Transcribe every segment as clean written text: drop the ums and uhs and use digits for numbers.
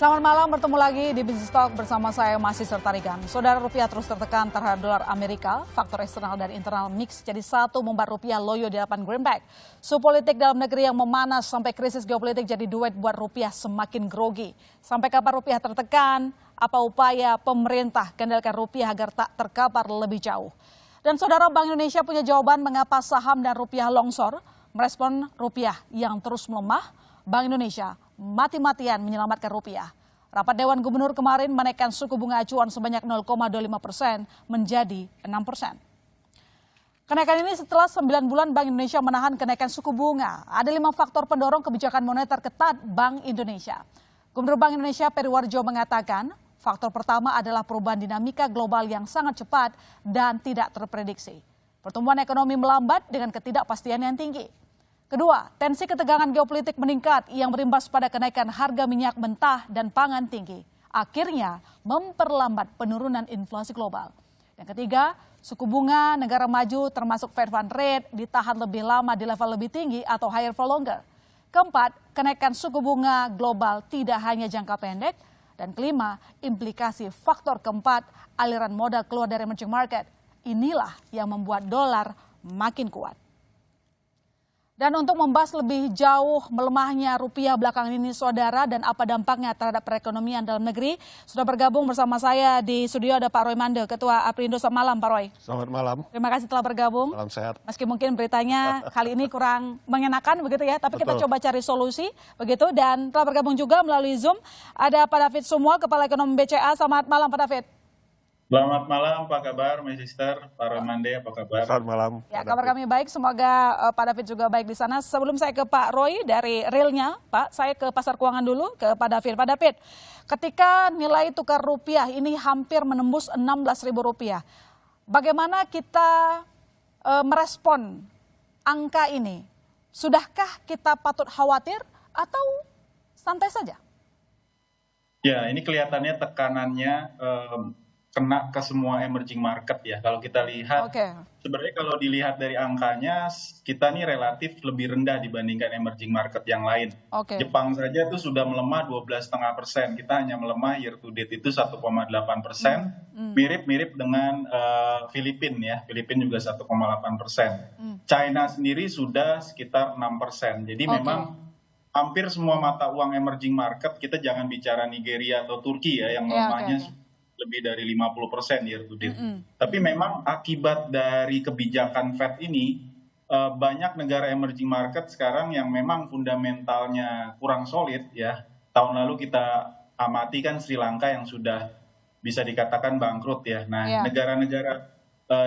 Selamat malam, bertemu lagi di Business Talk bersama saya Masih Sertarigan. Saudara, rupiah terus tertekan terhadap dolar Amerika. Faktor eksternal dan internal mix jadi satu membuat rupiah loyo di hadapan greenback. Suhu politik dalam negeri yang memanas sampai krisis geopolitik jadi duet buat rupiah semakin grogi. Sampai kapan rupiah tertekan? Apa upaya pemerintah kendalikan rupiah agar tak terkapar lebih jauh? Dan saudara, Bank Indonesia punya jawaban mengapa saham dan rupiah longsor. Merespon rupiah yang terus melemah, Bank Indonesia mati-matian menyelamatkan rupiah. Rapat Dewan Gubernur kemarin menaikkan suku bunga acuan sebanyak 0,25% menjadi 6%. Kenaikan ini setelah 9 bulan Bank Indonesia menahan kenaikan suku bunga. Ada 5 faktor pendorong kebijakan moneter ketat Bank Indonesia. Gubernur Bank Indonesia Periwarjo mengatakan, faktor pertama adalah perubahan dinamika global yang sangat cepat dan tidak terprediksi. Pertumbuhan ekonomi melambat dengan ketidakpastian yang tinggi. Kedua, tensi ketegangan geopolitik meningkat yang berimbas pada kenaikan harga minyak mentah dan pangan tinggi. Akhirnya memperlambat penurunan inflasi global. Yang ketiga, suku bunga negara maju termasuk Fed Fund Rate ditahan lebih lama di level lebih tinggi atau higher for longer. Keempat, kenaikan suku bunga global tidak hanya jangka pendek. Dan kelima, implikasi faktor keempat, aliran modal keluar dari emerging market. Inilah yang membuat dolar makin kuat. Dan untuk membahas lebih jauh melemahnya rupiah belakangan ini saudara dan apa dampaknya terhadap perekonomian dalam negeri, sudah bergabung bersama saya di studio ada Pak Roy Mandel, Ketua Aprindo. Selamat malam Pak Roy. Selamat malam. Terima kasih telah bergabung. Salam sehat. Meski mungkin beritanya kali ini kurang mengenakan begitu ya, tapi kita Betul. coba cari solusi begitu. Dan telah bergabung juga melalui Zoom ada Pak David Sumual, Kepala Ekonomi BCA. Selamat malam Pak David. Selamat malam, apa kabar, My Sister, Pak Romande, apa kabar? Selamat malam. Ya, kabar kami baik, semoga Pak David juga baik di sana. Sebelum saya ke Pak Roy dari realnya, Pak, saya ke pasar keuangan dulu, ke Pak David. Pak David, ketika nilai tukar rupiah ini hampir menembus Rp16.000, bagaimana kita merespon angka ini? Sudahkah kita patut khawatir atau santai saja? Ya, ini kelihatannya tekanannya kena ke semua emerging market ya. Kalau kita lihat, sebenarnya kalau dilihat dari angkanya, kita nih relatif lebih rendah dibandingkan emerging market yang lain. Jepang saja itu sudah melemah 12,5%. Kita hanya melemah year to date itu 1,8%. Mirip-mirip dengan Filipina ya. Filipina juga 1,8%. China sendiri sudah sekitar 6%. Jadi memang hampir semua mata uang emerging market, kita jangan bicara Nigeria atau Turki ya, yang melemahnya lebih dari 50% year to date. Tapi memang akibat dari kebijakan Fed ini, banyak negara emerging market sekarang yang memang fundamentalnya kurang solid ya. Tahun lalu kita amati kan Sri Lanka yang sudah bisa dikatakan bangkrut ya. Nah, negara-negara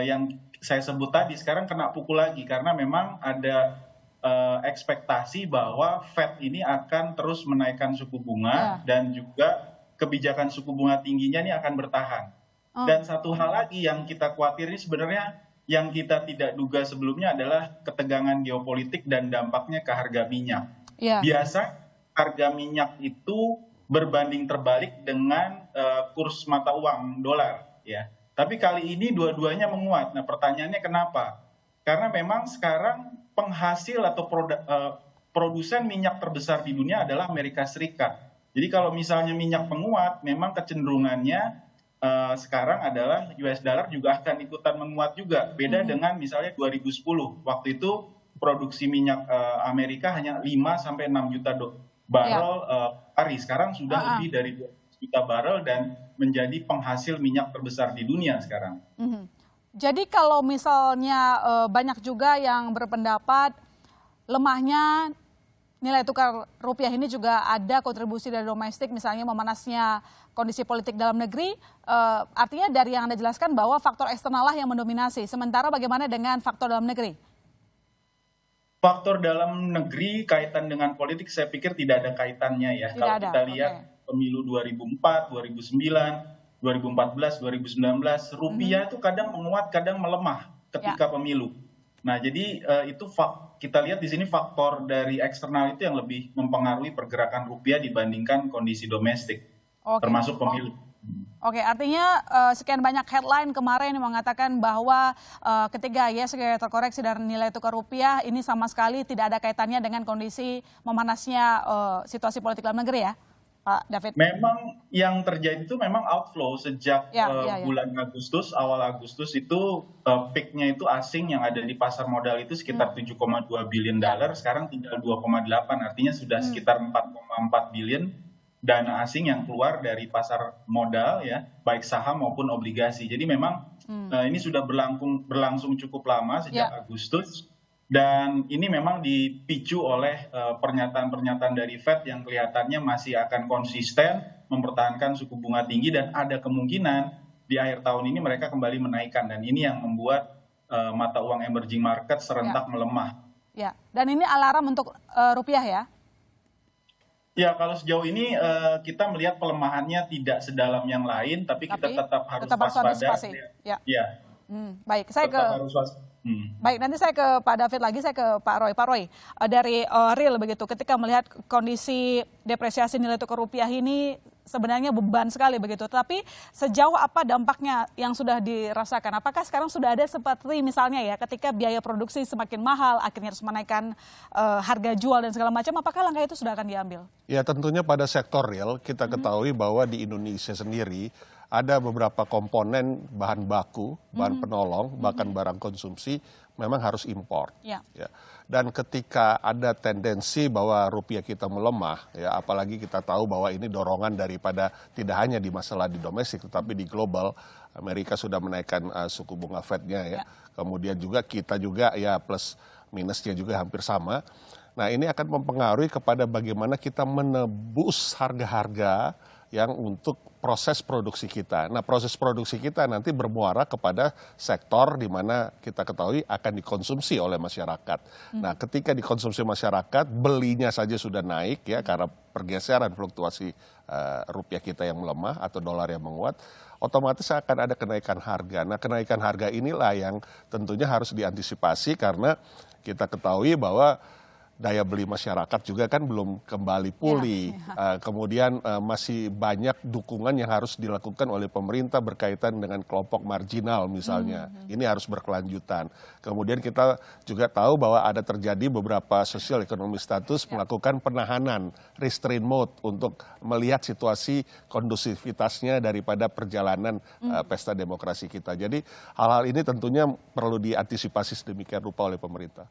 yang saya sebut tadi sekarang kena pukul lagi karena memang ada ekspektasi bahwa Fed ini akan terus menaikkan suku bunga dan juga kebijakan suku bunga tingginya ini akan bertahan. Dan satu hal lagi yang kita khawatir ini sebenarnya yang kita tidak duga sebelumnya adalah ketegangan geopolitik dan dampaknya ke harga minyak. Biasa harga minyak itu berbanding terbalik dengan kurs mata uang dolar ya. Tapi kali ini dua-duanya menguat. Nah, pertanyaannya kenapa? Karena memang sekarang penghasil atau produsen minyak terbesar di dunia adalah Amerika Serikat. Jadi kalau misalnya minyak menguat, memang kecenderungannya sekarang adalah US dollar juga akan ikutan menguat juga. Beda dengan misalnya 2010, waktu itu produksi minyak Amerika hanya 5-6 juta barrel hari. Sekarang sudah lebih dari 2 juta barrel dan menjadi penghasil minyak terbesar di dunia sekarang. Jadi kalau misalnya banyak juga yang berpendapat lemahnya nilai tukar rupiah ini juga ada kontribusi dari domestik, misalnya memanasnya kondisi politik dalam negeri. Artinya dari yang Anda jelaskan bahwa faktor eksternal lah yang mendominasi. Sementara bagaimana dengan faktor dalam negeri? Faktor dalam negeri kaitan dengan politik saya pikir tidak ada kaitannya ya. Kalau kita lihat pemilu 2004, 2009, 2014, 2019, rupiah itu kadang menguat, kadang melemah ketika pemilu. Nah, jadi itu kita lihat di sini faktor dari eksternal itu yang lebih mempengaruhi pergerakan rupiah dibandingkan kondisi domestik, termasuk pemilu. Artinya sekian banyak headline kemarin yang mengatakan bahwa ketika segera terkoreksi dan nilai tukar rupiah ini sama sekali tidak ada kaitannya dengan kondisi memanasnya situasi politik dalam negeri ya? Pak David? Memang yang terjadi itu memang outflow sejak Ya. bulan Agustus, awal Agustus itu peaknya itu asing yang ada di pasar modal itu sekitar 7,2 billion dolar, sekarang tinggal 2,8, artinya sudah sekitar 4,4 billion dana asing yang keluar dari pasar modal ya, baik saham maupun obligasi. Jadi memang ini sudah berlangsung cukup lama sejak Agustus. Dan ini memang dipicu oleh pernyataan-pernyataan dari Fed yang kelihatannya masih akan konsisten mempertahankan suku bunga tinggi dan ada kemungkinan di akhir tahun ini mereka kembali menaikkan, dan ini yang membuat mata uang emerging market serentak melemah. Ya, dan ini alarm untuk rupiah ya? Ya, kalau sejauh ini kita melihat pelemahannya tidak sedalam yang lain, tapi kita tetap harus waspada. Ya. Baik, Baik, nanti saya ke Pak David lagi, saya ke Pak Roy. Pak Roy, dari real begitu, ketika melihat kondisi depresiasi nilai tukar rupiah ini sebenarnya beban sekali begitu. Tapi sejauh apa dampaknya yang sudah dirasakan? Apakah sekarang sudah ada seperti misalnya ya ketika biaya produksi semakin mahal, akhirnya harus menaikkan harga jual dan segala macam, apakah langkah itu sudah akan diambil? Ya tentunya pada sektor real kita ketahui bahwa di Indonesia sendiri ada beberapa komponen bahan baku, bahan penolong, bahkan barang konsumsi memang harus impor. Ya. Dan ketika ada tendensi bahwa rupiah kita melemah, ya apalagi kita tahu bahwa ini dorongan daripada tidak hanya di masalah di domestik, tetapi di global. Amerika sudah menaikkan suku bunga Fed-nya ya. Kemudian juga kita juga ya plus minusnya juga hampir sama. Nah ini akan mempengaruhi kepada bagaimana kita menebus harga-harga yang untuk proses produksi kita. Nah proses produksi kita nanti bermuara kepada sektor di mana kita ketahui akan dikonsumsi oleh masyarakat. Nah ketika dikonsumsi masyarakat, belinya saja sudah naik ya karena pergeseran fluktuasi rupiah kita yang melemah atau dolar yang menguat, otomatis akan ada kenaikan harga. Nah kenaikan harga inilah yang tentunya harus diantisipasi karena kita ketahui bahwa daya beli masyarakat juga kan belum kembali pulih. Kemudian masih banyak dukungan yang harus dilakukan oleh pemerintah berkaitan dengan kelompok marginal misalnya. Ini harus berkelanjutan. Kemudian kita juga tahu bahwa ada terjadi beberapa social economic status melakukan penahanan, restraint mode untuk melihat situasi kondusivitasnya daripada perjalanan pesta demokrasi kita. Jadi hal-hal ini tentunya perlu diantisipasi sedemikian rupa oleh pemerintah.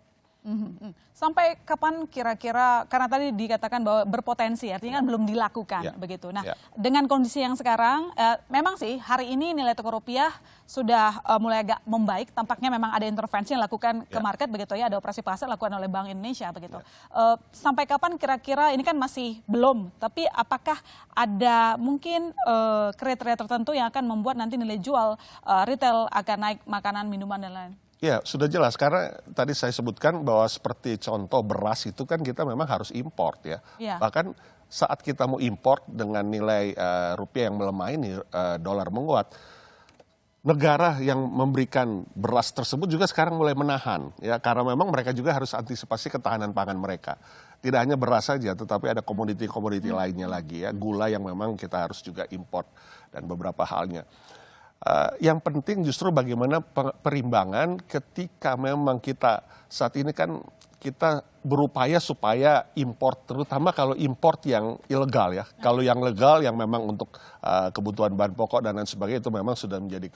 Sampai kapan kira-kira, karena tadi dikatakan bahwa berpotensi, artinya kan belum dilakukan begitu. Nah, dengan kondisi yang sekarang, memang sih hari ini nilai tukar rupiah sudah mulai agak membaik. Tampaknya memang ada intervensi yang dilakukan ke market begitu ya, ada operasi pasar dilakukan oleh Bank Indonesia begitu. Sampai kapan kira-kira, ini kan masih belum, tapi apakah ada mungkin kriteria tertentu yang akan membuat nanti nilai jual retail akan naik, makanan, minuman dan lain-lain? Ya sudah jelas karena tadi saya sebutkan bahwa seperti contoh beras itu kan kita memang harus import ya. Bahkan saat kita mau import dengan nilai rupiah yang melemah ini, dolar menguat, negara yang memberikan beras tersebut juga sekarang mulai menahan ya karena memang mereka juga harus antisipasi ketahanan pangan mereka. Tidak hanya beras saja tetapi ada komoditi-komoditi lainnya lagi ya, gula yang memang kita harus juga import dan beberapa halnya. Yang penting justru bagaimana perimbangan ketika memang kita saat ini kan kita berupaya supaya import, terutama kalau import yang ilegal ya. Kalau yang legal yang memang untuk kebutuhan bahan pokok dan lain sebagainya itu memang sudah menjadi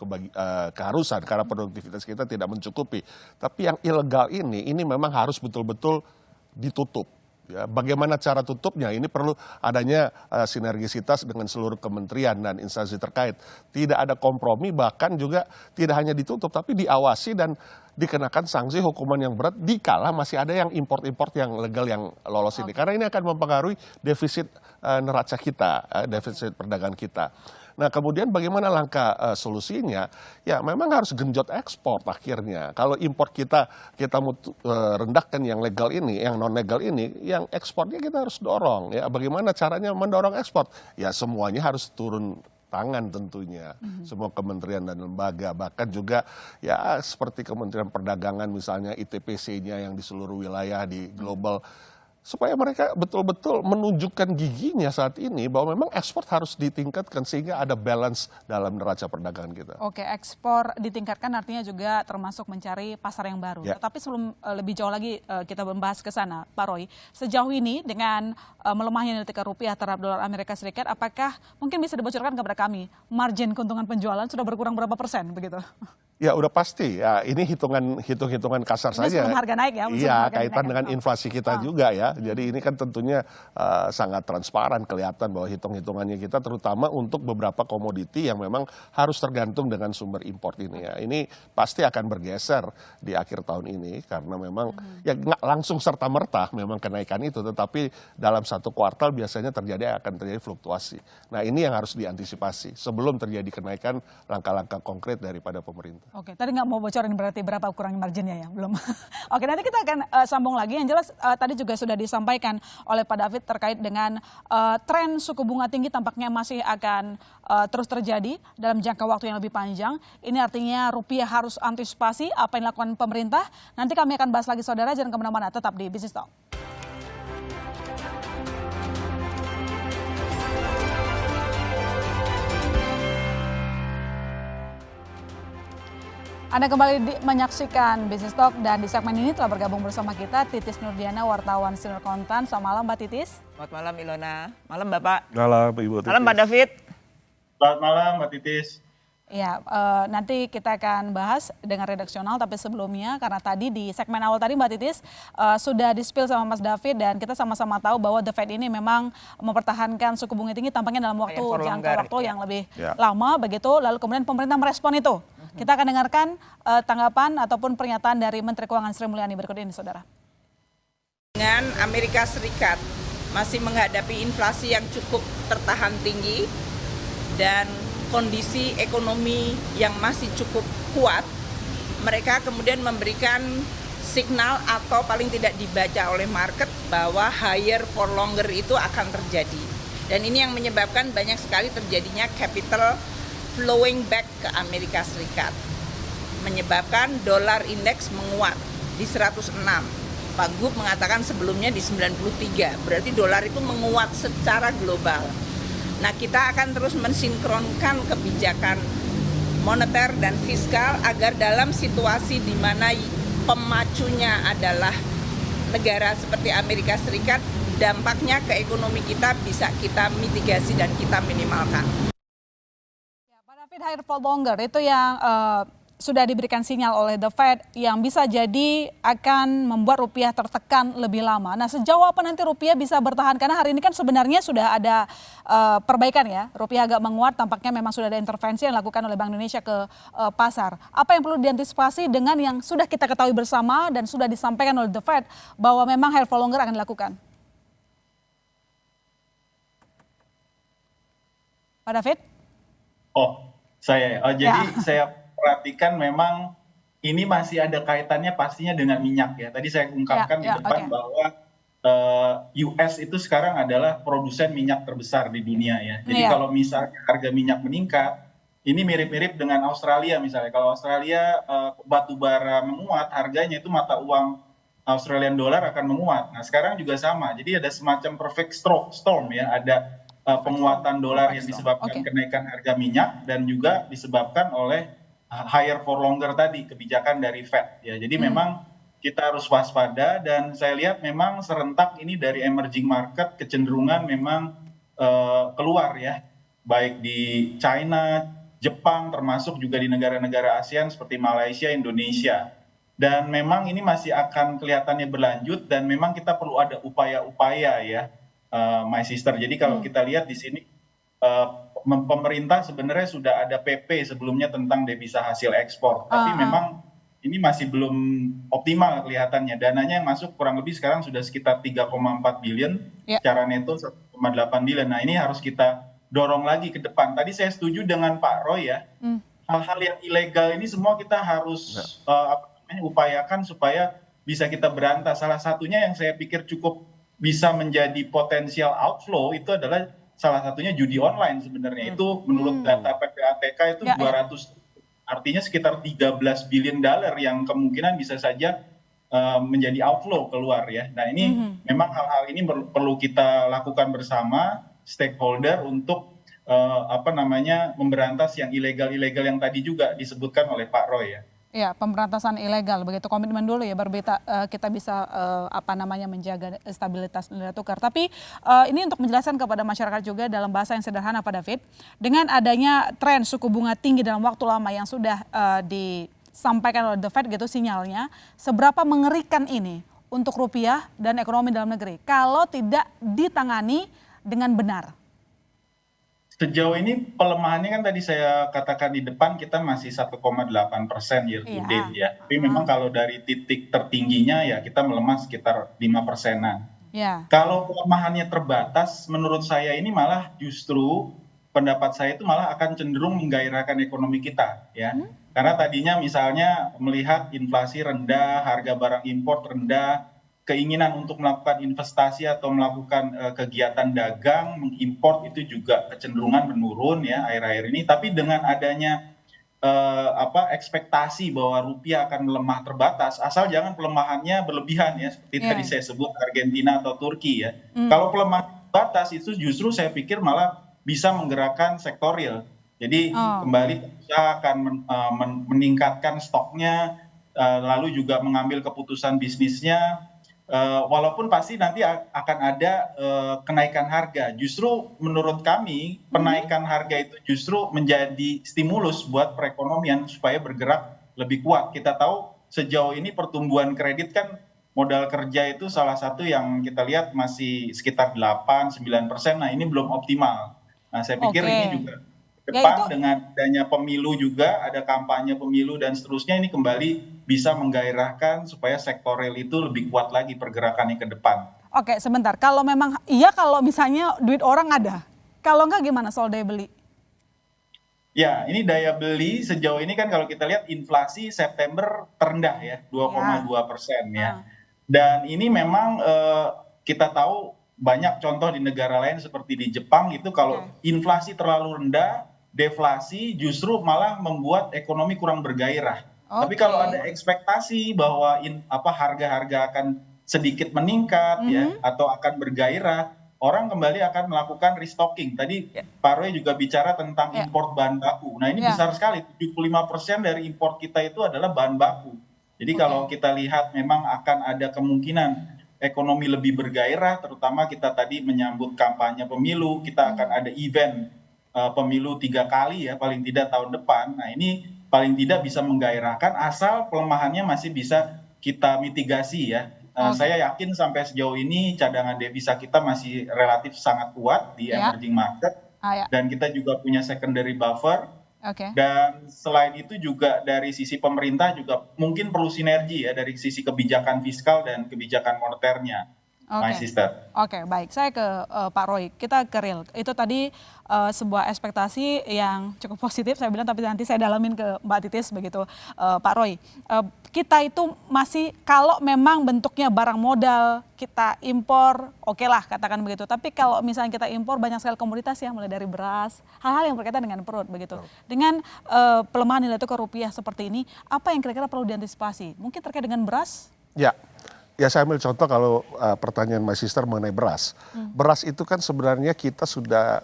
keharusan karena produktivitas kita tidak mencukupi. Tapi yang ilegal ini memang harus betul-betul ditutup. Ya, bagaimana cara tutupnya? Ini perlu adanya sinergisitas dengan seluruh kementerian dan instansi terkait. Tidak ada kompromi, bahkan juga tidak hanya ditutup, tapi diawasi dan dikenakan sanksi hukuman yang berat dikala masih ada yang import-import yang legal yang lolos ini. Karena ini akan mempengaruhi defisit neraca kita, defisit perdagangan kita. Nah kemudian bagaimana langkah solusinya? Ya memang harus genjot ekspor akhirnya. Kalau import kita mau rendahkan yang legal ini, yang non legal ini, yang ekspornya kita harus dorong. Ya bagaimana caranya mendorong ekspor? Ya semuanya harus turun tangan tentunya. Semua kementerian dan lembaga, bahkan juga ya seperti Kementerian Perdagangan misalnya ITPC-nya yang di seluruh wilayah di global. supaya mereka betul-betul menunjukkan giginya saat ini bahwa memang ekspor harus ditingkatkan sehingga ada balance dalam neraca perdagangan kita. Oke, ekspor ditingkatkan artinya juga termasuk mencari pasar yang baru. Ya. Tapi sebelum lebih jauh lagi kita membahas ke sana, Pak Roy, sejauh ini dengan melemahnya nilai tukar rupiah terhadap dolar Amerika Serikat, apakah mungkin bisa dibocorkan kepada kami margin keuntungan penjualan sudah berkurang berapa persen begitu? Ya udah pasti, ya ini hitung-hitungan kasar Ini saja. sebelum harga naik ya? Iya, kaitan dengan inflasi kita juga ya. Jadi ini kan tentunya sangat transparan kelihatan bahwa hitung-hitungannya kita terutama untuk beberapa komoditi yang memang harus tergantung dengan sumber import ini ya. Ini pasti akan bergeser di akhir tahun ini karena memang ya nggak langsung serta-merta memang kenaikan itu, tetapi dalam satu kuartal biasanya akan terjadi fluktuasi. Nah ini yang harus diantisipasi sebelum terjadi kenaikan langkah-langkah konkret daripada pemerintah. Oke, tadi nggak mau bocorin berarti berapa ukuran marginnya ya, belum. Oke, nanti kita akan sambung lagi. Yang jelas tadi juga sudah disampaikan oleh Pak David terkait dengan tren suku bunga tinggi tampaknya masih akan terus terjadi dalam jangka waktu yang lebih panjang. Ini artinya rupiah harus antisipasi apa yang dilakukan pemerintah. Nanti kami akan bahas lagi saudara, jangan kemana-mana, tetap di Business Talk. Anda kembali menyaksikan Business Talk dan di segmen ini telah bergabung bersama kita Titis Nurdiana, wartawan Sinar Kontan. Selamat malam Mbak Titis. Selamat malam Ilona. Malam Bapak. Malam Ibu Titis. Malam Pak David. Selamat malam Mbak Titis. Ya, nanti kita akan bahas dengan redaksional, tapi sebelumnya karena tadi di segmen awal tadi Mbak Titis sudah di-spill sama Mas David dan kita sama-sama tahu bahwa The Fed ini memang mempertahankan suku bunga tinggi tampaknya dalam jangka waktu yang lebih lama begitu, lalu kemudian pemerintah merespon itu. Kita akan dengarkan tanggapan ataupun pernyataan dari Menteri Keuangan Sri Mulyani berikut ini, Saudara. Dengan Amerika Serikat masih menghadapi inflasi yang cukup tertahan tinggi dan kondisi ekonomi yang masih cukup kuat, mereka kemudian memberikan signal atau paling tidak dibaca oleh market bahwa higher for longer itu akan terjadi. Dan ini yang menyebabkan banyak sekali terjadinya capital flowing back ke Amerika Serikat. Menyebabkan dolar indeks menguat di 106. Pak Gub mengatakan sebelumnya di 93, berarti dolar itu menguat secara global. Nah, kita akan terus mensinkronkan kebijakan moneter dan fiskal agar dalam situasi di mana pemacunya adalah negara seperti Amerika Serikat, dampaknya ke ekonomi kita bisa kita mitigasi dan kita minimalkan. Ya, Pak David, higher for longer itu yang sudah diberikan sinyal oleh The Fed yang bisa jadi akan membuat rupiah tertekan lebih lama. Nah, sejauh apa nanti rupiah bisa bertahan? Karena hari ini kan sebenarnya sudah ada perbaikan ya. Rupiah agak menguat, tampaknya memang sudah ada intervensi yang dilakukan oleh Bank Indonesia ke pasar. Apa yang perlu diantisipasi dengan yang sudah kita ketahui bersama dan sudah disampaikan oleh The Fed bahwa memang higher for longer akan dilakukan? Pak David? Jadi saya perhatikan memang ini masih ada kaitannya pastinya dengan minyak ya. Tadi saya ungkapkan di depan bahwa US itu sekarang adalah produsen minyak terbesar di dunia ya. Jadi kalau misalnya harga minyak meningkat, ini mirip-mirip dengan Australia misalnya. Kalau Australia batu bara menguat, harganya itu mata uang Australian dollar akan menguat. Nah sekarang juga sama. Jadi ada semacam perfect storm ya. Ada penguatan dolar yang disebabkan kenaikan harga minyak dan juga disebabkan oleh higher for longer tadi, kebijakan dari Fed ya. Jadi memang kita harus waspada dan saya lihat memang serentak ini dari emerging market kecenderungan memang keluar ya, baik di China, Jepang, termasuk juga di negara-negara ASEAN seperti Malaysia, Indonesia. Dan memang ini masih akan kelihatannya berlanjut dan memang kita perlu ada upaya-upaya ya, my sister. Jadi kalau kita lihat di sini pemerintah sebenarnya sudah ada PP sebelumnya tentang devisa hasil ekspor, tapi memang ini masih belum optimal kelihatannya. Dananya yang masuk kurang lebih sekarang sudah sekitar 3,4 billion, secara neto 1,8 billion. Nah ini harus kita dorong lagi ke depan. Tadi saya setuju dengan Pak Roy ya, hal-hal yang ilegal ini semua kita harus upayakan supaya bisa kita berantas. Salah satunya yang saya pikir cukup bisa menjadi potensial outflow itu adalah salah satunya judi online sebenarnya. Itu menurut data PPATK itu 200, artinya sekitar 13 billion dollar yang kemungkinan bisa saja menjadi outflow keluar ya. Nah ini memang hal-hal ini perlu kita lakukan bersama stakeholder untuk memberantas yang ilegal-ilegal yang tadi juga disebutkan oleh Pak Roy ya. Ya, pemberantasan ilegal begitu, komitmen dulu ya baru kita bisa menjaga stabilitas nilai tukar. Tapi ini untuk menjelaskan kepada masyarakat juga dalam bahasa yang sederhana Pak David, dengan adanya tren suku bunga tinggi dalam waktu lama yang sudah disampaikan oleh The Fed gitu sinyalnya, seberapa mengerikan ini untuk rupiah dan ekonomi dalam negeri kalau tidak ditangani dengan benar? Sejauh ini pelemahannya kan tadi saya katakan di depan kita masih 1,8% year to date ya. Tapi memang kalau dari titik tertingginya ya kita melemah sekitar 5%-an. Kalau pelemahannya terbatas, menurut saya ini malah justru pendapat saya itu malah akan cenderung menggairahkan ekonomi kita ya. Karena tadinya misalnya melihat inflasi rendah, harga barang impor rendah, keinginan untuk melakukan investasi atau melakukan kegiatan dagang, mengimpor itu juga kecenderungan menurun ya akhir-akhir ini. Tapi dengan adanya ekspektasi bahwa rupiah akan melemah terbatas, asal jangan pelemahannya berlebihan ya, seperti tadi saya sebut Argentina atau Turki ya. Kalau pelemahan terbatas itu justru saya pikir malah bisa menggerakkan sektor real. Jadi kembali kita akan meningkatkan stoknya, lalu juga mengambil keputusan bisnisnya. Walaupun pasti nanti akan ada kenaikan harga. Justru menurut kami penaikan harga itu justru menjadi stimulus buat perekonomian supaya bergerak lebih kuat. Kita tahu sejauh ini pertumbuhan kredit kan modal kerja itu salah satu yang kita lihat masih sekitar 8-9%. Nah ini belum optimal. Nah saya pikir ini juga depan dengan adanya pemilu juga, ada kampanye pemilu dan seterusnya, ini kembali bisa menggairahkan supaya sektor real itu lebih kuat lagi pergerakannya ke depan. Oke, sebentar. Kalau memang iya, kalau misalnya duit orang ada, kalau enggak gimana soal daya beli? Ya, ini daya beli sejauh ini kan kalau kita lihat inflasi September terendah ya, 2,2% ya. Dan ini memang kita tahu banyak contoh di negara lain seperti di Jepang itu kalau inflasi terlalu rendah, deflasi justru malah membuat ekonomi kurang bergairah. Tapi kalau ada ekspektasi bahwa harga-harga akan sedikit meningkat ya atau akan bergairah, orang kembali akan melakukan restocking. Tadi Pak Roy juga bicara tentang impor bahan baku. Nah ini besar sekali, 75% dari impor kita itu adalah bahan baku. Jadi kalau kita lihat memang akan ada kemungkinan ekonomi lebih bergairah, terutama kita tadi menyambut kampanye pemilu, kita akan ada event pemilu 3 kali ya paling tidak tahun depan. Nah ini paling tidak bisa menggairahkan asal pelemahannya masih bisa kita mitigasi ya. Saya yakin sampai sejauh ini cadangan devisa kita masih relatif sangat kuat di emerging market. Dan kita juga punya secondary buffer. Dan selain itu juga dari sisi pemerintah juga mungkin perlu sinergi ya dari sisi kebijakan fiskal dan kebijakan moneternya. My sister. Oke, baik. Saya ke Pak Roy. Kita ke real. Itu tadi sebuah ekspektasi yang cukup positif saya bilang, tapi nanti saya dalamin ke Mbak Titis begitu. Pak Roy, kita itu masih kalau memang bentuknya barang modal, kita impor, oke lah katakan begitu. Tapi kalau misalnya kita impor banyak sekali komoditas ya, mulai dari beras, hal-hal yang berkaitan dengan perut begitu. Dengan pelemahan nilai tukar rupiah seperti ini, apa yang kira-kira perlu diantisipasi? Mungkin terkait dengan beras? Ya saya ambil contoh kalau pertanyaan my sister mengenai beras. Beras itu kan sebenarnya kita sudah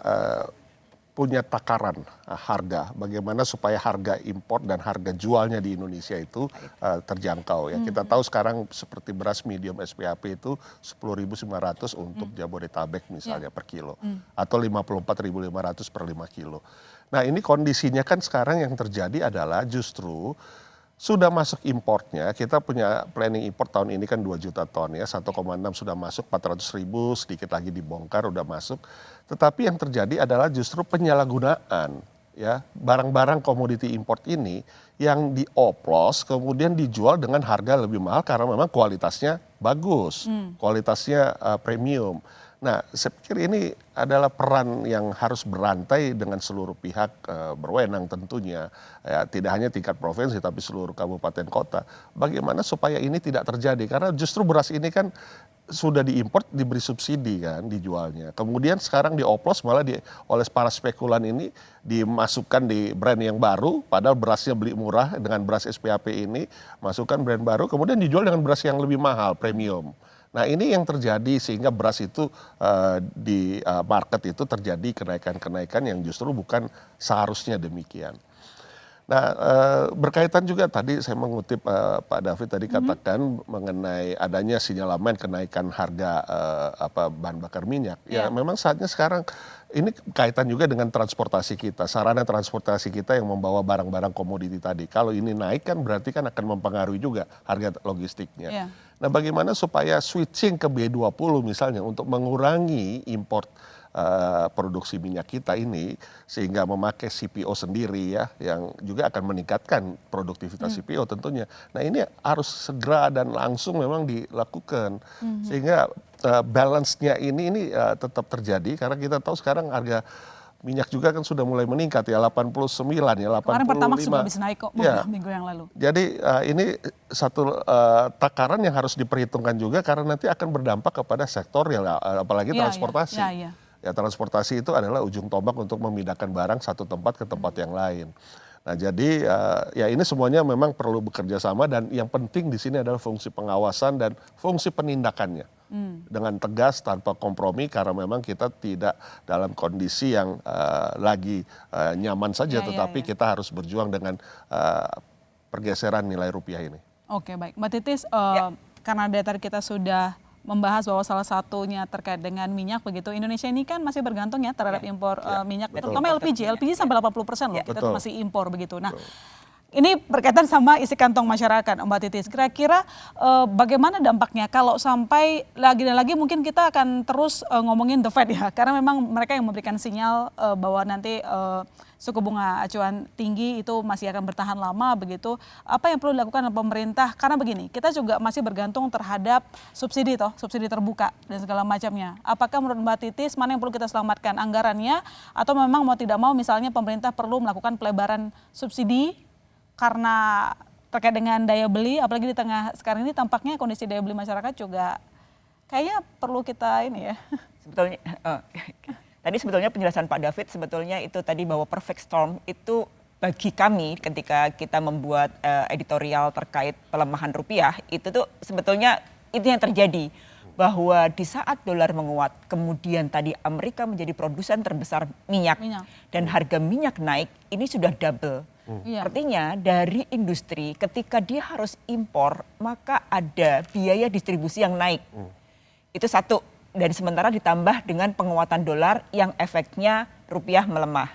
punya takaran harga. Bagaimana supaya harga impor dan harga jualnya di Indonesia itu terjangkau. Ya kita tahu sekarang seperti beras medium SPAP itu 10.900 untuk Jabodetabek misalnya per kilo. Atau 54.500 per 5 kilo. Nah ini kondisinya kan sekarang yang terjadi adalah justru sudah masuk importnya, kita punya planning import tahun ini kan 2 juta ton ya, 1,6 sudah masuk, 400.000 sedikit lagi dibongkar udah masuk. Tetapi yang terjadi adalah justru penyalahgunaan ya barang-barang komoditi import ini yang dioplos kemudian dijual dengan harga lebih mahal karena memang kualitasnya bagus, kualitasnya premium. Nah, saya pikir ini adalah peran yang harus berantai dengan seluruh pihak berwenang tentunya. Ya, tidak hanya tingkat provinsi tapi seluruh kabupaten kota. Bagaimana supaya ini tidak terjadi? Karena justru beras ini kan sudah diimpor diberi subsidi kan dijualnya. Kemudian sekarang dioplos malah oleh para spekulan ini dimasukkan di brand yang baru, padahal berasnya beli murah dengan beras SPAP ini, masukkan brand baru, kemudian dijual dengan beras yang lebih mahal, premium. Nah ini yang terjadi sehingga beras itu di market itu terjadi kenaikan-kenaikan yang justru bukan seharusnya demikian. Nah, berkaitan juga tadi saya mengutip Pak David tadi katakan mengenai adanya sinyalemen kenaikan harga bahan bakar minyak. Ya, memang saatnya sekarang ini kaitan juga dengan transportasi kita, sarana transportasi kita yang membawa barang-barang komoditi tadi. Kalau ini naik kan berarti kan akan mempengaruhi juga harga logistiknya. Nah, bagaimana supaya switching ke B20 misalnya untuk mengurangi import produksi minyak kita ini sehingga memakai CPO sendiri ya yang juga akan meningkatkan produktivitas CPO tentunya. Nah ini harus segera dan langsung memang dilakukan sehingga balance-nya ini tetap terjadi karena kita tahu sekarang harga minyak juga kan sudah mulai meningkat ya 89 ya 85. Kemarin Pertamax juga habis naik kok minggu yang lalu. Jadi ini satu takaran yang harus diperhitungkan juga karena nanti akan berdampak kepada sektor ya apalagi transportasi. Ya transportasi itu adalah ujung tombak untuk memindahkan barang satu tempat ke tempat yang lain. Nah jadi ya ini semuanya memang perlu bekerja sama dan yang penting di sini adalah fungsi pengawasan dan fungsi penindakannya. Dengan tegas tanpa kompromi karena memang kita tidak dalam kondisi yang lagi nyaman saja tetapi kita harus berjuang dengan pergeseran nilai rupiah ini. Oke baik Mbak Titis, karena dari tadi kita sudah membahas bahwa salah satunya terkait dengan minyak begitu. Indonesia ini kan masih bergantung ya terhadap impor minyak, terutama LPG sampai 80% loh. Kita tuh masih impor begitu. Nah, ini berkaitan sama isi kantong masyarakat, Mbak Titis. Kira-kira bagaimana dampaknya kalau sampai lagi dan lagi mungkin kita akan terus ngomongin the Fed ya, karena memang mereka yang memberikan sinyal bahwa nanti suku bunga acuan tinggi itu masih akan bertahan lama begitu. Apa yang perlu dilakukan oleh pemerintah? Karena begini, kita juga masih bergantung terhadap subsidi terbuka dan segala macamnya. Apakah menurut Mbak Titis mana yang perlu kita selamatkan, anggarannya atau memang mau tidak mau misalnya pemerintah perlu melakukan pelebaran subsidi karena terkait dengan daya beli, apalagi di tengah sekarang ini tampaknya kondisi daya beli masyarakat juga kayaknya perlu kita ini ya. Sebetulnya tadi sebetulnya penjelasan Pak David sebetulnya itu tadi bahwa perfect storm itu bagi kami ketika kita membuat editorial terkait pelemahan rupiah itu tuh sebetulnya itu yang terjadi bahwa di saat dolar menguat kemudian tadi Amerika menjadi produsen terbesar minyak. Dan harga minyak naik ini sudah double. Artinya dari industri ketika dia harus impor maka ada biaya distribusi yang naik. Itu satu. Dan sementara ditambah dengan penguatan dolar yang efeknya rupiah melemah.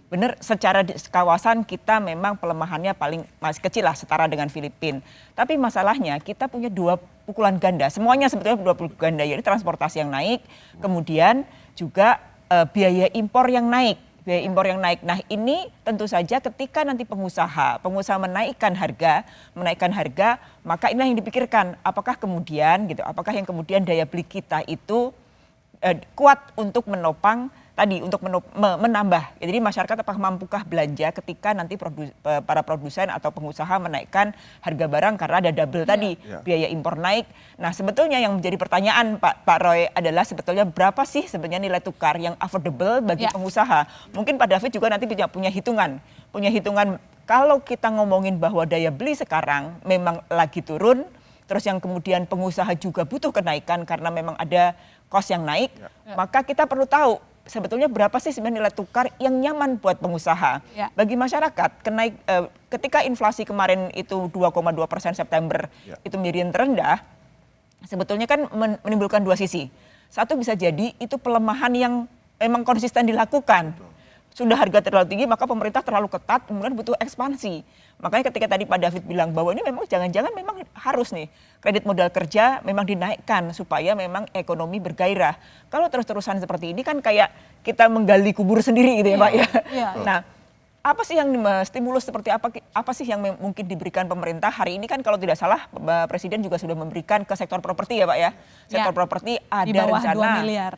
Benar secara kawasan kita memang pelemahannya paling masih kecil lah setara dengan Filipina. Tapi masalahnya kita punya dua pukulan ganda. Semuanya sebetulnya dua pukulan ganda, yaitu transportasi yang naik, kemudian juga biaya impor yang naik. Nah ini tentu saja ketika nanti pengusaha menaikkan harga, maka inilah yang dipikirkan apakah kemudian gitu, apakah yang kemudian daya beli kita itu kuat untuk menopang tadi untuk menambah. Jadi masyarakat apakah mampukah belanja ketika nanti para produsen atau pengusaha menaikkan harga barang karena ada double tadi biaya impor naik. Nah sebetulnya yang menjadi pertanyaan Pak Roy adalah sebetulnya berapa sih sebenarnya nilai tukar yang affordable bagi pengusaha. Mungkin Pak David juga nanti punya hitungan kalau kita ngomongin bahwa daya beli sekarang memang lagi turun, terus yang kemudian pengusaha juga butuh kenaikan karena memang ada cost yang naik, maka kita perlu tahu sebetulnya berapa sih sebenarnya nilai tukar yang nyaman buat pengusaha. Bagi masyarakat, ketika inflasi kemarin itu 2,2% September itu menjadi yang terendah, sebetulnya kan menimbulkan dua sisi. Satu bisa jadi itu pelemahan yang memang konsisten dilakukan. Sudah harga terlalu tinggi maka pemerintah terlalu ketat, kemudian butuh ekspansi. Makanya ketika tadi Pak David bilang bahwa ini memang jangan-jangan memang harus nih kredit modal kerja memang dinaikkan supaya memang ekonomi bergairah. Kalau terus-terusan seperti ini kan kayak kita menggali kubur sendiri gitu ya Pak ya. Nah apa sih yang stimulus seperti apa sih yang mungkin diberikan pemerintah hari ini kan kalau tidak salah Presiden juga sudah memberikan ke sektor properti ya Pak ya. Sektor properti ada di bawah rencana 2 miliar.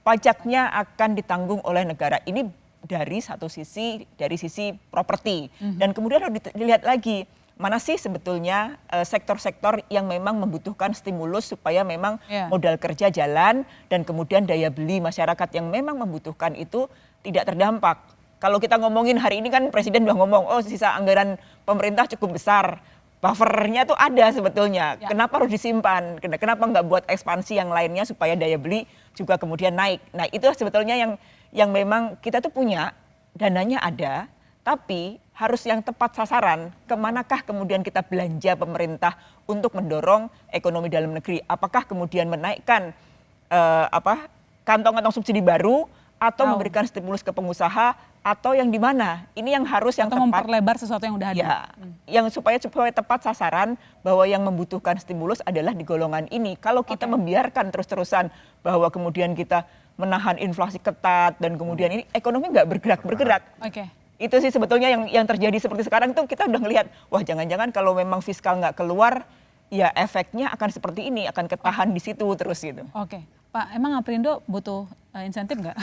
Pajaknya akan ditanggung oleh negara. Ini dari satu sisi, dari sisi properti. Dan kemudian harus dilihat lagi mana sih sebetulnya sektor-sektor yang memang membutuhkan stimulus supaya memang modal kerja jalan dan kemudian daya beli masyarakat yang memang membutuhkan itu tidak terdampak. Kalau kita ngomongin hari ini kan Presiden udah ngomong, oh sisa anggaran pemerintah cukup besar. Buffernya tuh ada sebetulnya. Kenapa harus disimpan? Kenapa nggak buat ekspansi yang lainnya supaya daya beli juga kemudian naik? Nah itu sebetulnya yang memang kita tuh punya, dananya ada, tapi harus yang tepat sasaran. Kemanakah kemudian kita belanja pemerintah untuk mendorong ekonomi dalam negeri? Apakah kemudian menaikkan kantong-kantong subsidi baru atau memberikan stimulus ke pengusaha atau yang di mana? Ini yang harus yang tepat. Memperlebar sesuatu yang udah ada. Ya, yang supaya tepat sasaran bahwa yang membutuhkan stimulus adalah di golongan ini. Kalau kita membiarkan terus-terusan bahwa kemudian kita menahan inflasi ketat dan kemudian ini ekonomi nggak bergerak. Itu sih sebetulnya yang terjadi seperti sekarang tuh kita udah ngelihat, wah jangan-jangan kalau memang fiskal nggak keluar, ya efeknya akan seperti ini, akan ketahan di situ terus gitu. Pak, emang Aprindo butuh insentif nggak?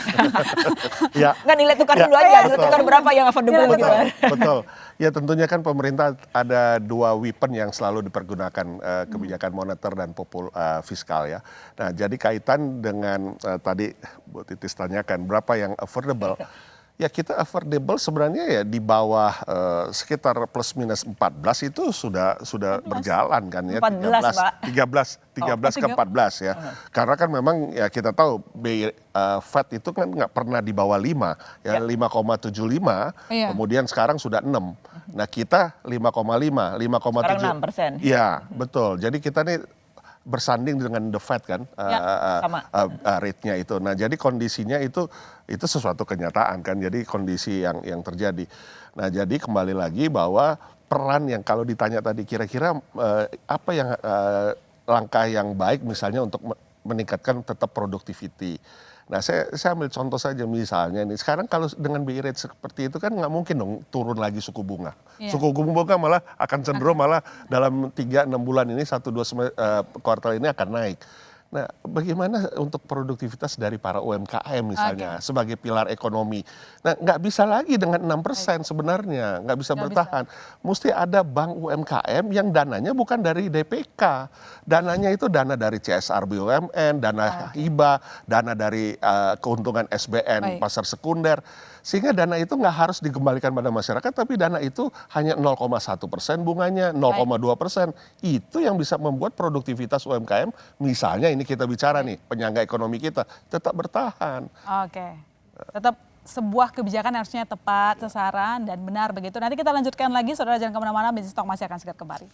Nggak nilai tukar dulu aja, nilai tukar berapa yang affordable gitu. Betul. Ya tentunya kan pemerintah ada dua weapon yang selalu dipergunakan, kebijakan moneter dan fiskal ya. Nah jadi kaitan dengan tadi Bu Titis tanyakan berapa yang affordable. Ya kita affordable sebenarnya ya di bawah sekitar plus minus 14 itu sudah berjalan kan ya. 13 ke 14 ya. Karena kan memang ya kita tahu Fed itu kan nggak pernah di bawah 5 ya, 5,75 kemudian sekarang sudah 6. Nah kita 5,5, 5,7. Ya betul. Jadi kita nih bersanding dengan the Fed kan rate-nya itu. Nah jadi kondisinya itu sesuatu kenyataan kan. Jadi kondisi yang terjadi. Nah jadi kembali lagi bahwa peran yang kalau ditanya tadi kira-kira apa yang langkah yang baik misalnya untuk meningkatkan tetap productivity. Nah saya ambil contoh saja misalnya nih, sekarang kalau dengan BI rate seperti itu kan nggak mungkin dong turun lagi suku bunga. Suku bunga malah akan cenderung malah dalam 3-6 bulan ini 1-2 kuartal ini akan naik. Nah bagaimana untuk produktivitas dari para UMKM misalnya sebagai pilar ekonomi. Nah nggak bisa lagi dengan 6% sebenarnya, nggak bisa bertahan. Mesti ada bank UMKM yang dananya bukan dari DPK. Dananya itu dana dari CSR BUMN, dana hibah, dana dari keuntungan SBN pasar sekunder. Sehingga dana itu nggak harus dikembalikan pada masyarakat, tapi dana itu hanya 0,1% bunganya, 0,2%. Itu yang bisa membuat produktivitas UMKM, misalnya ini kita bicara nih, penyangga ekonomi kita, tetap bertahan. Tetap sebuah kebijakan harusnya tepat, sasaran, dan benar begitu. Nanti kita lanjutkan lagi, saudara jangan kemana-mana, Bisnis Talk masih akan segera kembali.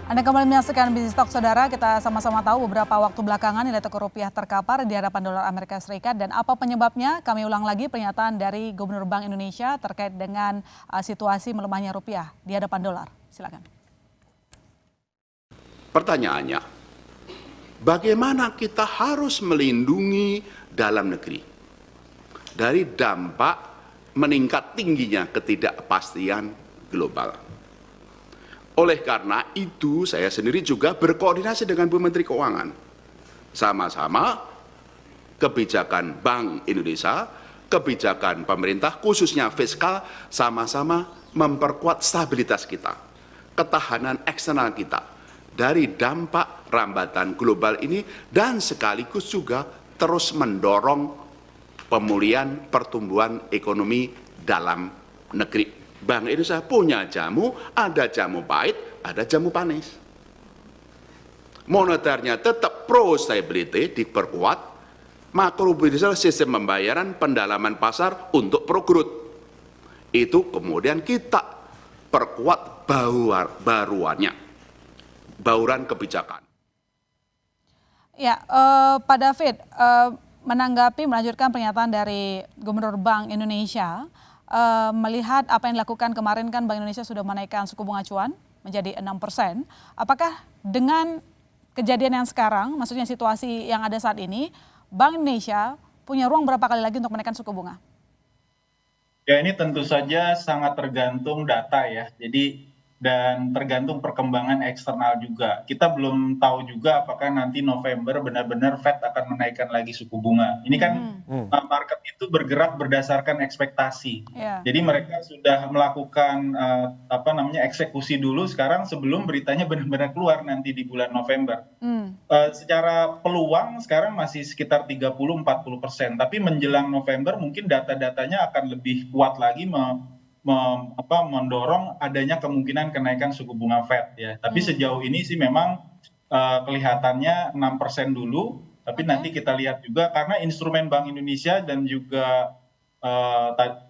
Anda kembali menyaksikan Bisnis Talk, saudara. Kita sama-sama tahu beberapa waktu belakangan nilai tukar rupiah terkapar di hadapan dolar Amerika Serikat. Dan apa penyebabnya? Kami ulang lagi pernyataan dari Gubernur Bank Indonesia terkait dengan situasi melemahnya rupiah di hadapan dolar. Silakan. Pertanyaannya, bagaimana kita harus melindungi dalam negeri dari dampak meningkat tingginya ketidakpastian global? Oleh karena itu, saya sendiri juga berkoordinasi dengan Bu Menteri Keuangan. Sama-sama kebijakan Bank Indonesia, kebijakan pemerintah, khususnya fiskal, sama-sama memperkuat stabilitas kita, ketahanan eksternal kita dari dampak rambatan global ini, dan sekaligus juga terus mendorong pemulihan pertumbuhan ekonomi dalam negeri. Bank Indonesia punya jamu, ada jamu pahit, ada jamu manis. Moneternya tetap pro stability, diperkuat. Makrobudensial sistem pembayaran, pendalaman pasar untuk pro growth. Itu kemudian kita perkuat baruannya, bauran kebijakan. Ya, Pak David, melanjutkan pernyataan dari Gubernur Bank Indonesia, melihat apa yang dilakukan kemarin kan Bank Indonesia sudah menaikkan suku bunga acuan menjadi 6%. Apakah dengan kejadian yang sekarang, maksudnya situasi yang ada saat ini, Bank Indonesia punya ruang berapa kali lagi untuk menaikkan suku bunga? Ya ini tentu saja sangat tergantung data ya. Jadi dan tergantung perkembangan eksternal juga. Kita belum tahu juga apakah nanti November benar-benar Fed akan menaikkan lagi suku bunga. Ini kan market itu bergerak berdasarkan ekspektasi. Jadi mereka sudah melakukan eksekusi dulu sekarang sebelum beritanya benar-benar keluar nanti di bulan November. Secara peluang sekarang masih sekitar 30-40%, tapi menjelang November mungkin data-datanya akan lebih kuat lagi mendorong adanya kemungkinan kenaikan suku bunga Fed ya. Tapi sejauh ini sih memang kelihatannya 6% dulu, tapi nanti kita lihat juga karena instrumen Bank Indonesia dan juga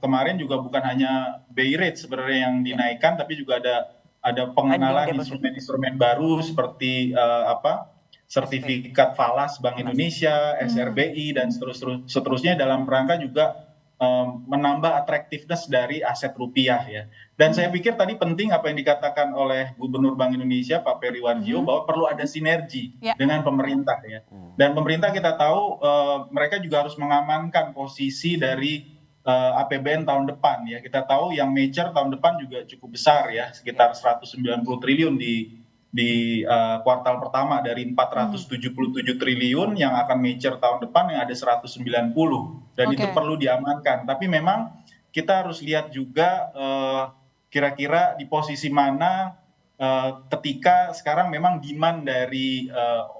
kemarin juga bukan hanya BI rate sebenarnya yang dinaikkan, tapi juga ada pengenalan instrumen-instrumen baru seperti sertifikat falas Bank Indonesia, SRBI dan seterusnya dalam rangka juga menambah atraktivitas dari aset rupiah ya. Dan saya pikir tadi penting apa yang dikatakan oleh Gubernur Bank Indonesia Pak Peri Warjio bahwa perlu ada sinergi dengan pemerintah ya. Dan pemerintah kita tahu mereka juga harus mengamankan posisi dari APBN tahun depan ya. Kita tahu yang mature tahun depan juga cukup besar ya, sekitar 190 triliun di kuartal pertama dari 477 triliun yang akan mature tahun depan yang ada 190 dan itu perlu diamankan. Tapi memang kita harus lihat juga kira-kira di posisi mana ketika sekarang memang demand dari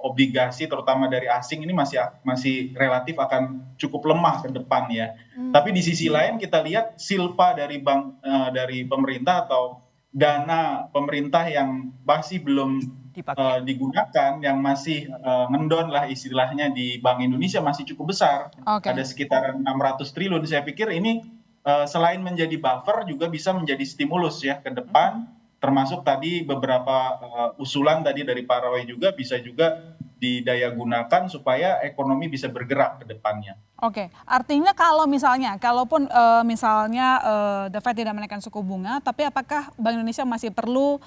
obligasi terutama dari asing ini masih relatif akan cukup lemah ke depan ya. Tapi di sisi lain kita lihat silpa dari pemerintah atau dana pemerintah yang masih belum digunakan, yang masih ngendon lah istilahnya di Bank Indonesia masih cukup besar, ada sekitar 600 triliun. Saya pikir ini selain menjadi buffer juga bisa menjadi stimulus ya ke depan, termasuk tadi beberapa usulan tadi dari Pak Roy juga bisa juga didaya gunakan supaya ekonomi bisa bergerak ke depannya. Oke, artinya kalaupun misalnya The Fed tidak menaikkan suku bunga, tapi apakah Bank Indonesia masih perlu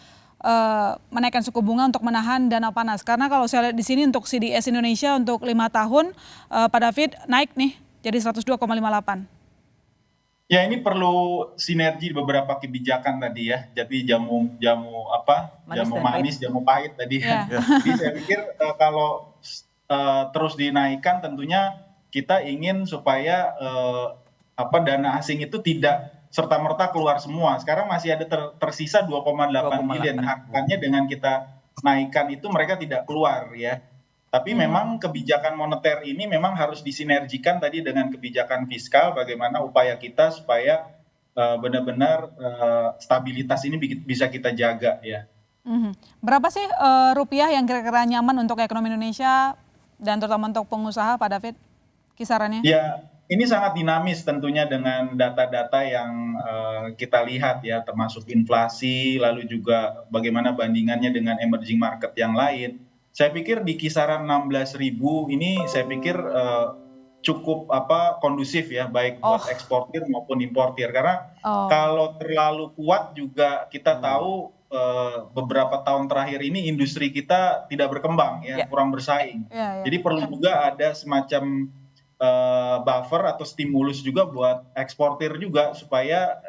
menaikkan suku bunga untuk menahan dana panas? Karena kalau saya lihat di sini untuk CDS Indonesia untuk 5 tahun, Pak David naik nih jadi 102,58. Ya ini perlu sinergi beberapa kebijakan tadi ya. Jadi jamu manis, jamu pahit tadi. Jadi saya pikir kalau terus dinaikkan tentunya kita ingin supaya dana asing itu tidak serta-merta keluar semua. Sekarang masih ada tersisa 2,8 miliar. Harapannya dengan kita naikkan itu mereka tidak keluar ya. Tapi memang kebijakan moneter ini memang harus disinergikan tadi dengan kebijakan fiskal, bagaimana upaya kita supaya benar-benar stabilitas ini bisa kita jaga ya. Berapa sih rupiah yang kira-kira nyaman untuk ekonomi Indonesia dan terutama untuk pengusaha, Pak David, kisarannya? Ya, ini sangat dinamis tentunya dengan data-data yang kita lihat ya, termasuk inflasi, lalu juga bagaimana bandingannya dengan emerging market yang lain. Saya pikir di kisaran 16.000 ini saya pikir cukup kondusif ya, baik buat eksportir maupun importir, karena kalau terlalu kuat juga kita tahu beberapa tahun terakhir ini industri kita tidak berkembang ya, kurang bersaing. Jadi perlu juga ada semacam buffer atau stimulus juga buat eksportir juga supaya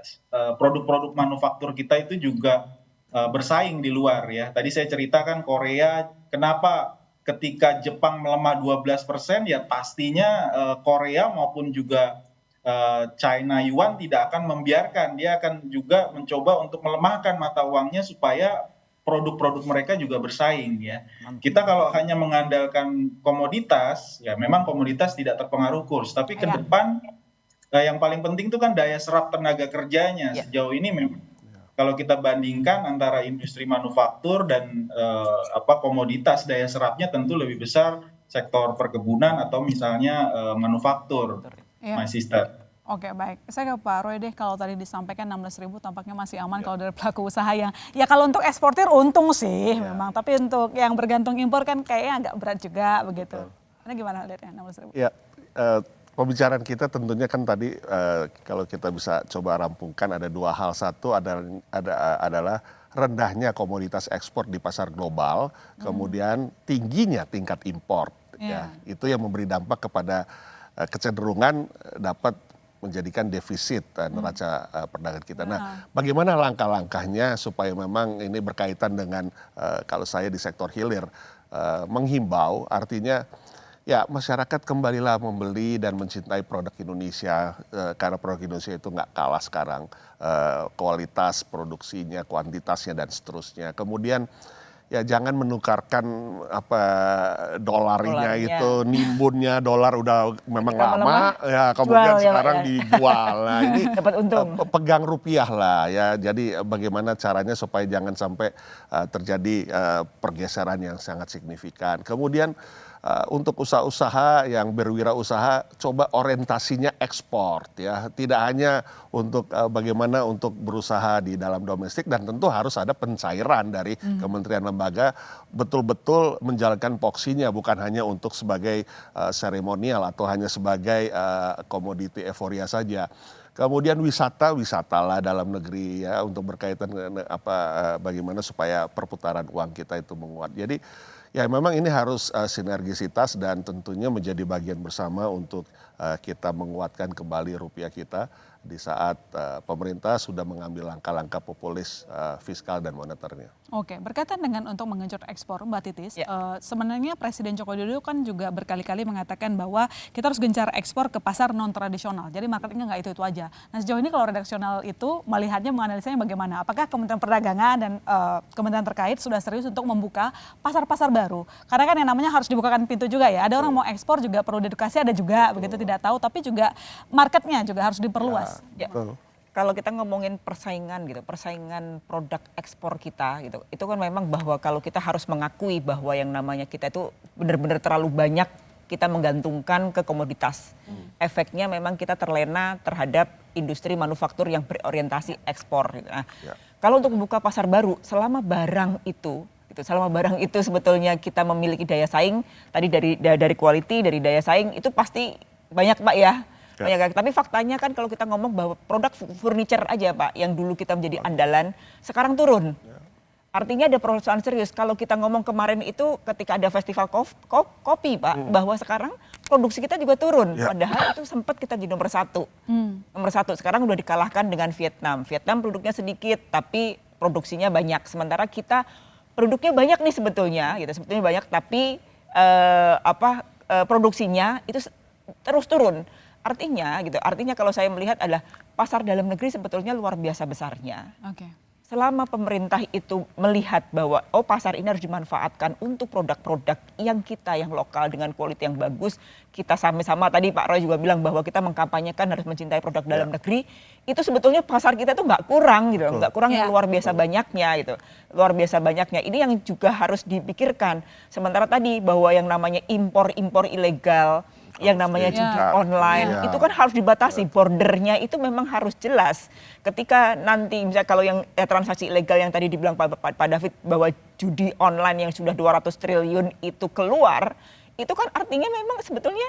produk-produk manufaktur kita itu juga bersaing di luar ya. Tadi saya ceritakan Korea, kenapa ketika Jepang melemah 12% ya pastinya Korea maupun juga China Yuan tidak akan membiarkan, dia akan juga mencoba untuk melemahkan mata uangnya supaya produk-produk mereka juga bersaing ya. Kita kalau hanya mengandalkan komoditas ya memang komoditas tidak terpengaruh kurs, tapi ke depan yang paling penting itu kan daya serap tenaga kerjanya. Sejauh ini memang kalau kita bandingkan antara industri manufaktur dan komoditas, daya serapnya tentu lebih besar sektor perkebunan atau misalnya manufaktur, my sister. Oke, baik. Saya ke Pak Roy deh, kalau tadi disampaikan 16.000 tampaknya masih aman kalau dari pelaku usaha yang, ya kalau untuk eksportir untung sih memang, tapi untuk yang bergantung impor kan kayaknya agak berat juga begitu. Anda gimana lihatnya 16.000? Ya, pembicaraan kita tentunya kan tadi kalau kita bisa coba rampungkan ada dua hal. Satu adalah rendahnya komoditas ekspor di pasar global, kemudian tingginya tingkat impor. Ya, itu yang memberi dampak kepada kecenderungan dapat menjadikan defisit neraca perdagangan kita. Nah, bagaimana langkah-langkahnya supaya memang ini berkaitan dengan kalau saya di sektor hilir menghimbau, artinya ya masyarakat kembalilah membeli dan mencintai produk Indonesia karena produk Indonesia itu nggak kalah sekarang kualitas produksinya, kuantitasnya dan seterusnya. Kemudian ya jangan menukarkan dolarnya itu, nimbunnya dolar udah memang lama ya kemudian sekarang dijual. Nah ini dapat untung. Pegang rupiah lah ya. Jadi bagaimana caranya supaya jangan sampai terjadi pergeseran yang sangat signifikan. Kemudian untuk usaha-usaha yang berwirausaha, coba orientasinya ekspor ya, tidak hanya untuk bagaimana untuk berusaha di dalam domestik, dan tentu harus ada pencairan dari kementerian lembaga betul-betul menjalankan poksinya, bukan hanya untuk sebagai seremonial atau hanya sebagai komoditi euforia saja. Kemudian wisatalah dalam negeri ya, untuk berkaitan dengan bagaimana supaya perputaran uang kita itu menguat. Jadi ya memang ini harus sinergisitas dan tentunya menjadi bagian bersama untuk kita menguatkan kembali rupiah kita di saat pemerintah sudah mengambil langkah-langkah populis fiskal dan moneternya. Oke, berkaitan dengan untuk mengenjot ekspor, Mbak Titis, sebenarnya Presiden Joko Widodo kan juga berkali-kali mengatakan bahwa kita harus gencar ekspor ke pasar non-tradisional. Jadi marketnya nggak itu-itu aja. Nah sejauh ini kalau redaksional itu melihatnya, menganalisanya bagaimana? Apakah Kementerian Perdagangan dan kementerian terkait sudah serius untuk membuka pasar-pasar baru? Karena kan yang namanya harus dibukakan pintu juga ya. Ada orang mau ekspor juga perlu edukasi, ada juga begitu tidak tahu, tapi juga marketnya juga harus diperluas. Ya. Kalau kita ngomongin persaingan gitu, persaingan produk ekspor kita gitu, itu kan memang bahwa kalau kita harus mengakui bahwa yang namanya kita itu benar-benar terlalu banyak kita menggantungkan ke komoditas. Efeknya memang kita terlena terhadap industri manufaktur yang berorientasi ekspor. Gitu. Nah, kalau untuk membuka pasar baru, selama barang itu sebetulnya kita memiliki daya saing, tadi dari quality, dari daya saing itu pasti banyak Pak ya. Banyak, tapi faktanya kan kalau kita ngomong bahwa produk furniture aja Pak, yang dulu kita menjadi andalan, sekarang turun. Artinya ada perusahaan serius. Kalau kita ngomong kemarin itu ketika ada festival kopi Pak, bahwa sekarang produksi kita juga turun. Padahal itu sempat kita di nomor 1. Nomor 1 sekarang udah dikalahkan dengan Vietnam. Vietnam produknya sedikit, tapi produksinya banyak. Sementara kita produknya banyak nih sebetulnya banyak, tapi produksinya itu terus turun. Artinya kalau saya melihat adalah pasar dalam negeri sebetulnya luar biasa besarnya. Selama pemerintah itu melihat bahwa pasar ini harus dimanfaatkan untuk produk-produk yang lokal dengan kualitas yang bagus, kita sama-sama tadi Pak Roy juga bilang bahwa kita mengkampanyekan harus mencintai produk dalam negeri, itu sebetulnya pasar kita tuh nggak kurang gitu, nggak kurang yang luar biasa banyaknya gitu, luar biasa banyaknya. Ini yang juga harus dipikirkan. Sementara tadi bahwa yang namanya impor ilegal, yang namanya judi online itu kan harus dibatasi, bordernya itu memang harus jelas. Ketika nanti misalnya kalau yang transaksi ilegal yang tadi dibilang Pak David bahwa judi online yang sudah 200 triliun itu keluar, itu kan artinya memang sebetulnya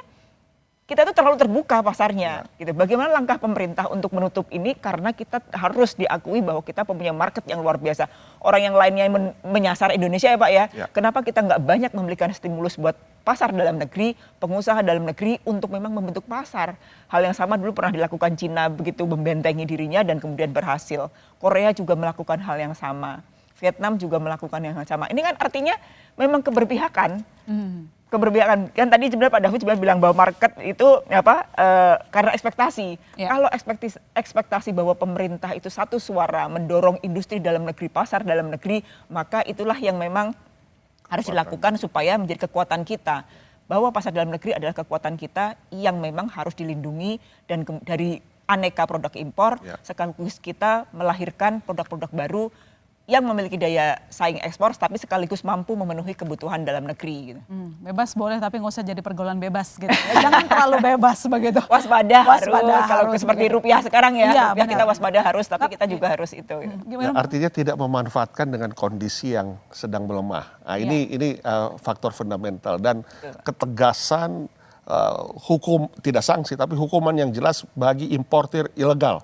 kita tuh terlalu terbuka pasarnya gitu. Bagaimana langkah pemerintah untuk menutup ini, karena kita harus diakui bahwa kita punya market yang luar biasa. Orang yang lainnya menyasar Indonesia ya Pak ya. Kenapa kita nggak banyak memberikan stimulus buat pasar dalam negeri, pengusaha dalam negeri untuk memang membentuk pasar. Hal yang sama dulu pernah dilakukan Cina, begitu membentengi dirinya dan kemudian berhasil. Korea juga melakukan hal yang sama. Vietnam juga melakukan yang sama. Ini kan artinya memang keberpihakan. Keberpihakan. Kan tadi sebenarnya Pak David juga bilang bahwa market itu karena ekspektasi. Kalau ekspektasi bahwa pemerintah itu satu suara mendorong industri dalam negeri, pasar dalam negeri, maka itulah yang memang harus dilakukan supaya menjadi kekuatan kita. Bahwa pasar dalam negeri adalah kekuatan kita yang memang harus dilindungi, dan dari aneka produk impor sekaligus kita melahirkan produk-produk baru yang memiliki daya saing ekspor tapi sekaligus mampu memenuhi kebutuhan dalam negeri gitu. Bebas boleh tapi nggak usah jadi pergaulan bebas gitu. Jangan terlalu bebas begitu. Waspada harus. Kalau seperti rupiah sekarang ya, rupiah kita waspada harus, tapi kita juga harus itu. Gitu. Artinya tidak memanfaatkan dengan kondisi yang sedang melemah. Nah, ini faktor fundamental, dan ketegasan hukum, tidak sanksi tapi hukuman yang jelas bagi importir ilegal.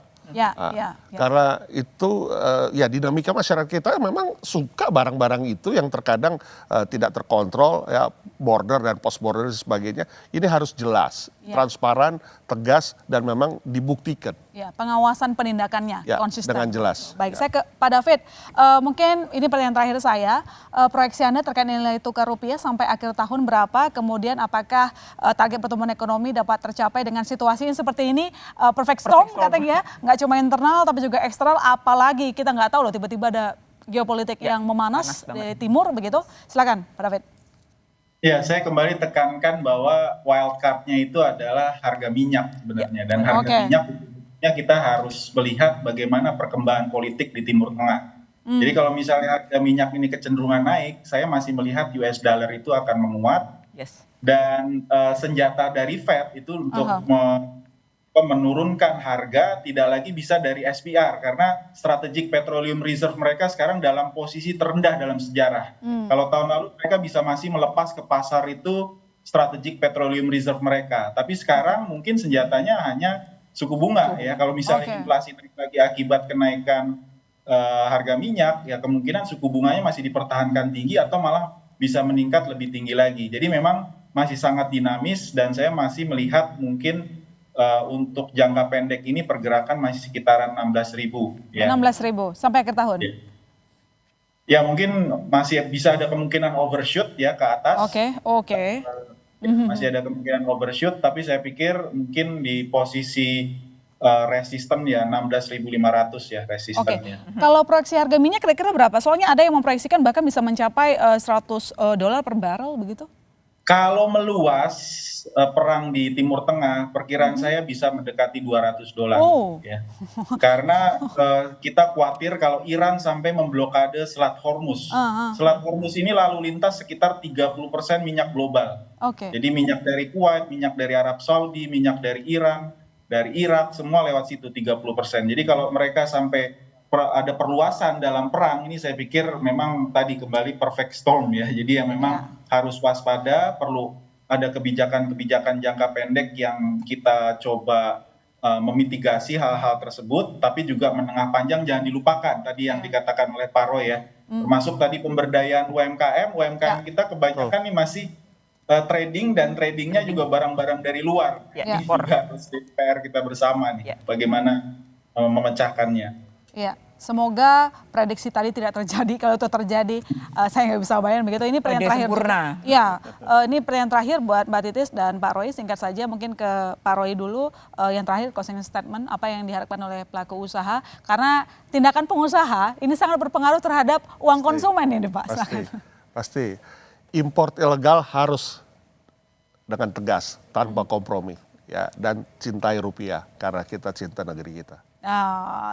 Karena itu dinamika masyarakat kita memang suka barang-barang itu yang terkadang tidak terkontrol ya, border dan post border dan sebagainya, ini harus jelas, transparan, tegas, dan memang dibuktikan. Ya, pengawasan penindakannya konsisten. Dengan jelas. Baik, saya ke Pak David. Mungkin ini pertanyaan terakhir saya. Proyeksi Anda terkait nilai tukar rupiah sampai akhir tahun berapa? Kemudian apakah target pertumbuhan ekonomi dapat tercapai dengan situasi yang seperti ini? Perfect storm katanya, nggak cuma internal tapi juga eksternal. Apalagi kita nggak tahu loh, tiba-tiba ada geopolitik yang memanas di timur begitu. Silakan, Pak David. Ya, saya kembali tekankan bahwa wild card-nya itu adalah harga minyak sebenarnya. Dan harga minyak kita harus melihat bagaimana perkembangan politik di Timur Tengah. Jadi kalau misalnya harga minyak ini kecenderungan naik, saya masih melihat US dollar itu akan menguat. Dan senjata dari Fed itu untuk menurunkan harga tidak lagi bisa dari SPR karena strategic petroleum reserve mereka sekarang dalam posisi terendah dalam sejarah. Kalau tahun lalu mereka bisa masih melepas ke pasar itu strategic petroleum reserve mereka, tapi sekarang mungkin senjatanya hanya suku bunga ya. Kalau misalnya inflasi naik lagi akibat kenaikan harga minyak, ya kemungkinan suku bunganya masih dipertahankan tinggi atau malah bisa meningkat lebih tinggi lagi. Jadi memang masih sangat dinamis dan saya masih melihat mungkin untuk jangka pendek ini pergerakan masih sekitaran 16.000 ya. 16.000 sampai akhir tahun. Ya mungkin masih bisa ada kemungkinan overshoot ya ke atas. Masih ada kemungkinan overshoot, tapi saya pikir mungkin di posisi resisten ya 16.500 ya resistennya. Kalau proyeksi harga minyak kira-kira berapa? Soalnya ada yang memproyeksikan bahkan bisa mencapai $100 per barrel begitu. Kalau meluas perang di Timur Tengah, perkiraan saya bisa mendekati $200 ya. Karena kita khawatir kalau Iran sampai memblokade Selat Hormuz. Selat Hormuz ini lalu lintas sekitar 30% minyak global. Jadi minyak dari Kuwait, minyak dari Arab Saudi, minyak dari Iran, dari Irak, semua lewat situ 30%. Jadi kalau mereka sampai ada perluasan dalam perang ini, saya pikir memang tadi kembali perfect storm ya. Jadi yang memang harus waspada, perlu ada kebijakan-kebijakan jangka pendek yang kita coba memitigasi hal-hal tersebut, tapi juga menengah panjang jangan dilupakan tadi yang dikatakan oleh Pak Roy ya. Termasuk tadi pemberdayaan UMKM kita kebanyakan nih masih trading dan tradingnya juga barang-barang dari luar. Ini juga harus PR kita bersama nih, bagaimana memecahkannya. Ya, semoga prediksi tadi tidak terjadi. Kalau itu terjadi, saya nggak bisa bayangin begitu. Ini pertanyaan terakhir. Ya, ini pertanyaan terakhir buat Mbak Titis dan Pak Roy. Singkat saja, mungkin ke Pak Roy dulu. Yang terakhir, closing statement, apa yang diharapkan oleh pelaku usaha? Karena tindakan pengusaha ini sangat berpengaruh terhadap uang konsumen ini, Pak. Pasti. Import ilegal harus dengan tegas, tanpa kompromi, ya, dan cintai rupiah karena kita cinta negeri kita.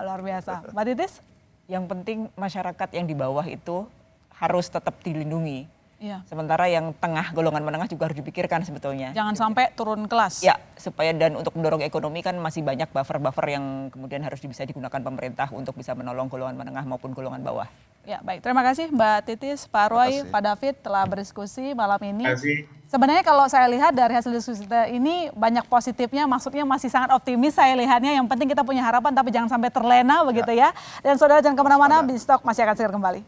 Luar biasa. Mbak Titis? Yang penting masyarakat yang di bawah itu harus tetap dilindungi. Sementara yang tengah, golongan menengah juga harus dipikirkan sebetulnya. Jangan sampai turun kelas. Ya, supaya dan untuk mendorong ekonomi kan masih banyak buffer-buffer yang kemudian harus bisa digunakan pemerintah untuk bisa menolong golongan menengah maupun golongan bawah. Ya, baik. Terima kasih Mbak Titis, Pak Roy, Pak David telah berdiskusi malam ini. Terima kasih. Sebenarnya kalau saya lihat dari hasil diskusi kita ini banyak positifnya, maksudnya masih sangat optimis saya lihatnya. Yang penting kita punya harapan tapi jangan sampai terlena begitu ya. Dan saudara jangan kemana-mana, BizTalk masih akan segera kembali.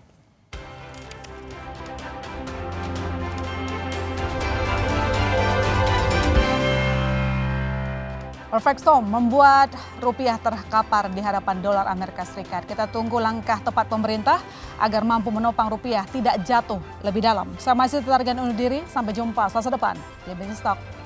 Perfect storm membuat rupiah terkapar di hadapan dolar Amerika Serikat. Kita tunggu langkah tepat pemerintah agar mampu menopang rupiah tidak jatuh lebih dalam. Saya masih Targan undur diri, sampai jumpa Selasa depan di BizTalk.